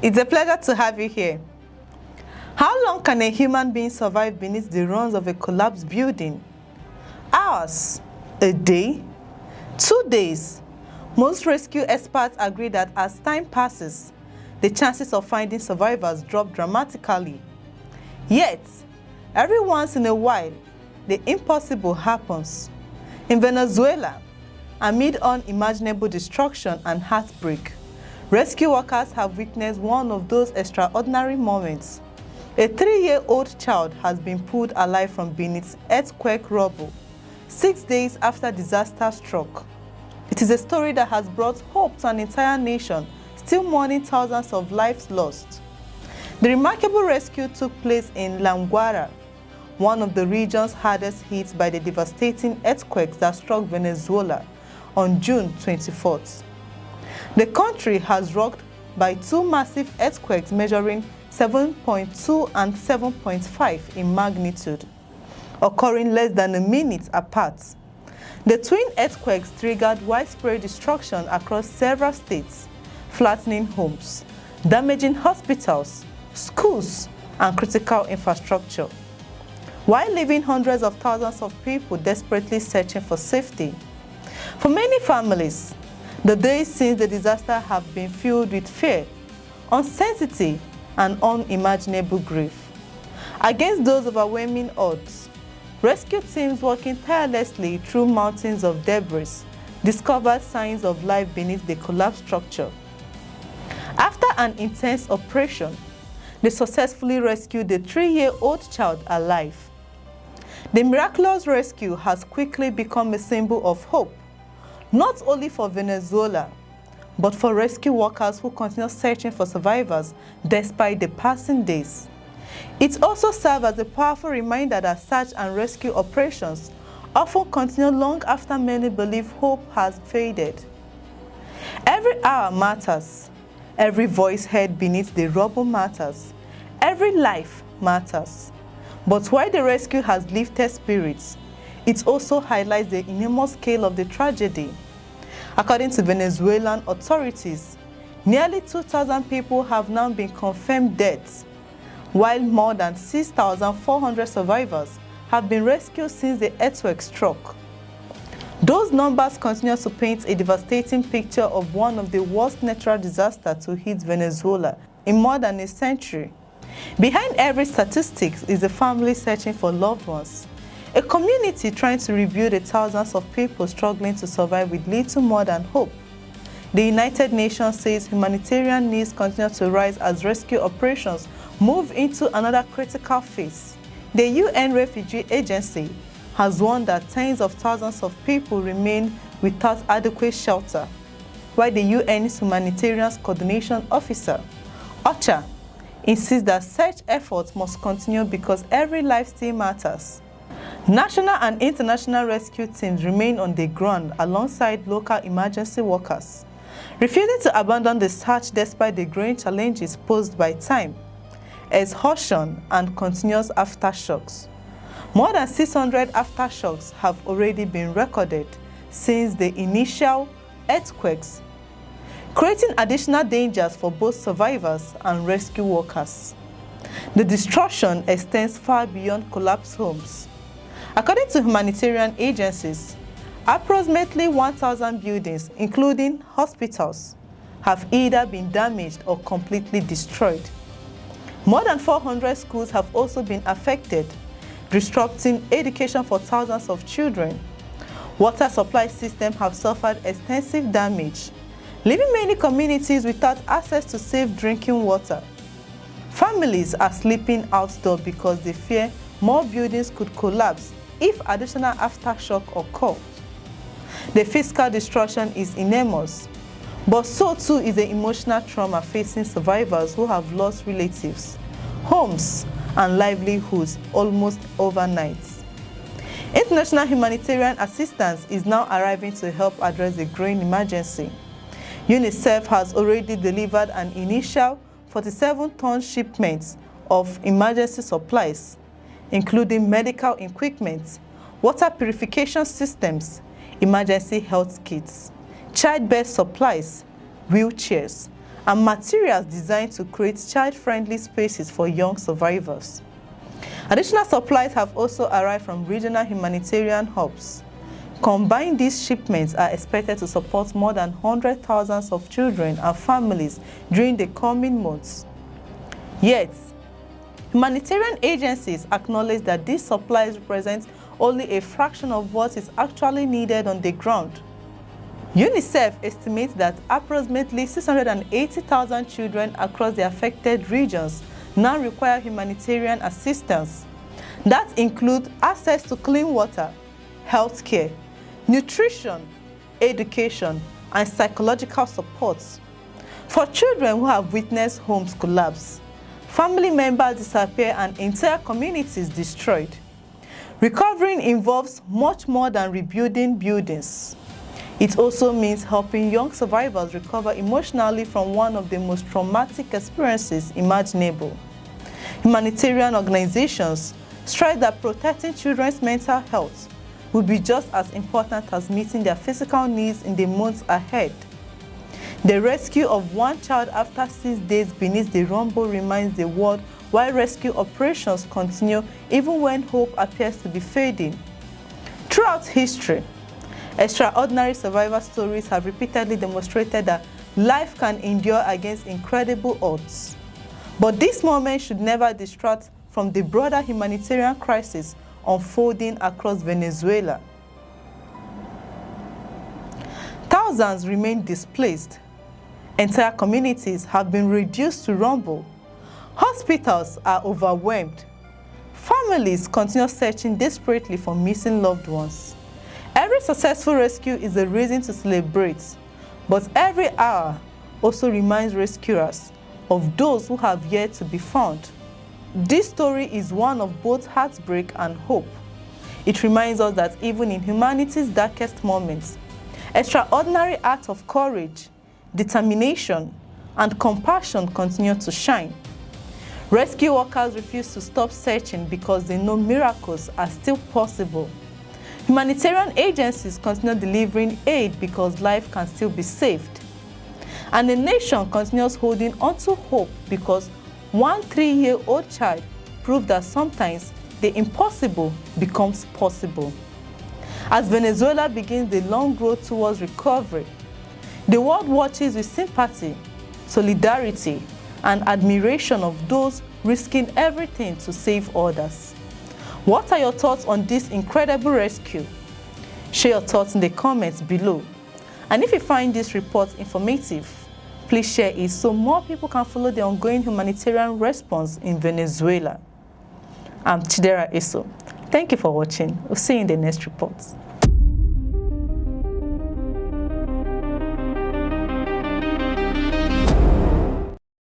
It's a pleasure to have you here. How long can a human being survive beneath the ruins of a collapsed building? Hours? A day? 2 days? Most rescue experts agree that as time passes, the chances of finding survivors drop dramatically. Yet, every once in a while, the impossible happens. In Venezuela, amid unimaginable destruction and heartbreak, rescue workers have witnessed one of those extraordinary moments. A 3-year-old child has been pulled alive from beneath earthquake rubble 6 days after disaster struck. It is a story that has brought hope to an entire nation, still mourning thousands of lives lost. The remarkable rescue took place in La Guaira, one of the region's hardest hit by the devastating earthquakes that struck Venezuela on June 24th. The country has rocked by 2 massive earthquakes measuring 7.2 and 7.5 in magnitude, occurring less than a minute apart. The twin earthquakes triggered widespread destruction across several states, flattening homes, damaging hospitals, schools, and critical infrastructure, while leaving hundreds of thousands of people desperately searching for safety. For many families, the days since the disaster have been filled with fear, uncertainty, and unimaginable grief. Against those overwhelming odds, rescue teams working tirelessly through mountains of debris discovered signs of life beneath the collapsed structure. After an intense operation, they successfully rescued the 3-year-old child alive. The miraculous rescue has quickly become a symbol of hope, not only for Venezuela, but for rescue workers who continue searching for survivors despite the passing days. It also serves as a powerful reminder that search and rescue operations often continue long after many believe hope has faded. Every hour matters. Every voice heard beneath the rubble matters. Every life matters. But while the rescue has lifted spirits, it also highlights the enormous scale of the tragedy. According to Venezuelan authorities, nearly 2,000 people have now been confirmed dead, while more than 6,400 survivors have been rescued since the earthquake struck. Those numbers continue to paint a devastating picture of one of the worst natural disasters to hit Venezuela in more than a century. Behind every statistic is a family searching for loved ones, a community trying to rebuild the thousands of people struggling to survive with little more than hope. The United Nations says humanitarian needs continue to rise as rescue operations move into another critical phase. The UN Refugee Agency has warned that tens of thousands of people remain without adequate shelter, while the UN's Humanitarian Coordination Officer, OCHA, insists that search efforts must continue because every life still matters. National and international rescue teams remain on the ground alongside local emergency workers, refusing to abandon the search despite the growing challenges posed by time, exhaustion, and continuous aftershocks. More than 600 aftershocks have already been recorded since the initial earthquakes, creating additional dangers for both survivors and rescue workers. The destruction extends far beyond collapsed homes. According to humanitarian agencies, approximately 1,000 buildings, including hospitals, have either been damaged or completely destroyed. More than 400 schools have also been affected, disrupting education for thousands of children. Water supply systems have suffered extensive damage, leaving many communities without access to safe drinking water. Families are sleeping outdoors because they fear more buildings could collapse if additional aftershock occurs. The physical destruction is enormous, but so too is the emotional trauma facing survivors who have lost relatives, homes, and livelihoods almost overnight. International humanitarian assistance is now arriving to help address the growing emergency. UNICEF has already delivered an initial 47-ton shipment of emergency supplies, including medical equipment, water purification systems, emergency health kits, childbirth supplies, wheelchairs, and materials designed to create child-friendly spaces for young survivors. Additional supplies have also arrived from regional humanitarian hubs. Combined, these shipments are expected to support more than 100,000 of children and families during the coming months. Yet, humanitarian agencies acknowledge that these supplies represent only a fraction of what is actually needed on the ground. UNICEF estimates that approximately 680,000 children across the affected regions now require humanitarian assistance. That includes access to clean water, health care, nutrition, education, and psychological support. For children who have witnessed homes collapse, family members disappear, and entire communities destroyed, recovering involves much more than rebuilding buildings. It also means helping young survivors recover emotionally from one of the most traumatic experiences imaginable. Humanitarian organizations strive that protecting children's mental health will be just as important as meeting their physical needs in the months ahead. The rescue of one child after 6 days beneath the Rubble reminds the world why rescue operations continue even when hope appears to be fading. Throughout history, extraordinary survival stories have repeatedly demonstrated that life can endure against incredible odds. But this moment should never distract from the broader humanitarian crisis unfolding across Venezuela. Thousands remain displaced. Entire communities have been reduced to rubble. Hospitals are overwhelmed. Families continue searching desperately for missing loved ones. Every successful rescue is a reason to celebrate, but every hour also reminds rescuers of those who have yet to be found. This story is one of both heartbreak and hope. It reminds us that even in humanity's darkest moments, extraordinary acts of courage, determination, and compassion continue to shine. Rescue workers refuse to stop searching because they know miracles are still possible. Humanitarian agencies continue delivering aid because life can still be saved. And the nation continues holding onto hope because one 3-year-old child proved that sometimes the impossible becomes possible. As Venezuela begins the long road towards recovery, the world watches with sympathy, solidarity, and admiration of those risking everything to save others. What are your thoughts on this incredible rescue? Share your thoughts in the comments below. And if you find this report informative, please share it so more people can follow the ongoing humanitarian response in Venezuela. I'm Chidera Eso. Thank you for watching. We'll see you in the next report.